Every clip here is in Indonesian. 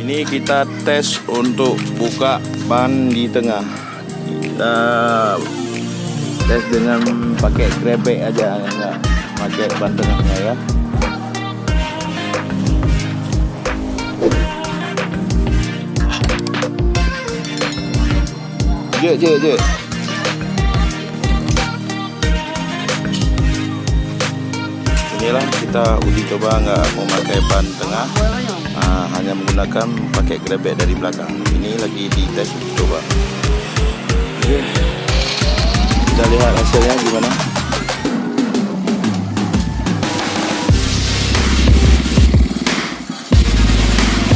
Ini kita tes untuk buka ban di tengah. Kita tes dengan pakai grebek aja, enggak pakai ban tengahnya ya. Je. Inilah kita uji coba nggak memakai ban tengah, hanya menggunakan pakai grebek dari belakang. Ini lagi dites coba. Oke. Kita lihat hasilnya gimana.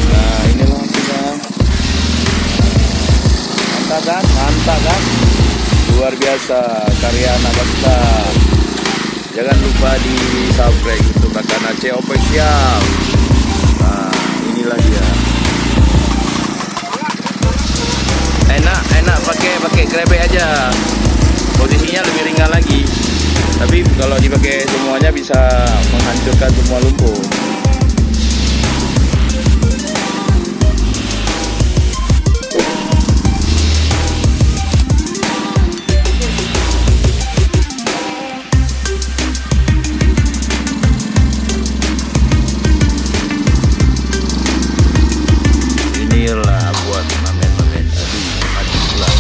Nah, inilah hasilnya. Mantap kan? Luar biasa karya anak bangsa. Jangan lupa di subscribe YouTube Kakak Aceh Official. Nah, inilah dia. Enak pakai grebek aja. Posisinya lebih ringan lagi. Tapi kalau dipakai semuanya bisa menghancurkan semua lumpur. Inilah buat mamen-mamen. Aduh, pula.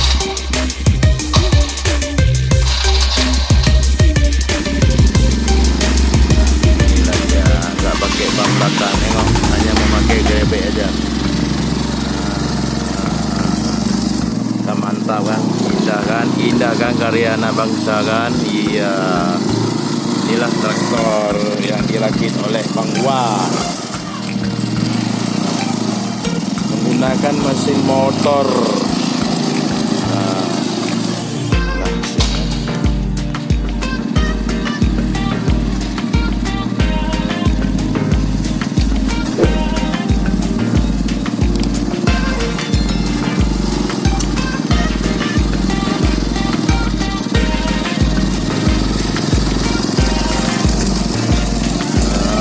Inilah dia, nggak pakai ban belakang, tengok, hanya memakai grebek aja. Nah, mantap kan, indah kan karya anak bangsa kan. Iya, inilah traktor yang dirakit oleh Bang Wan. Menggunakan mesin motor.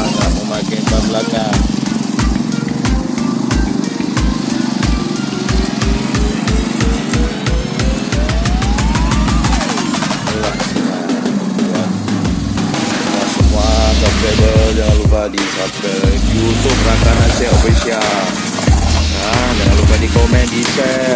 Nggak memakai ban belakang. Jangan lupa di subscribe YouTube Kakak Aceh Official. Nah, jangan lupa di komen, di share.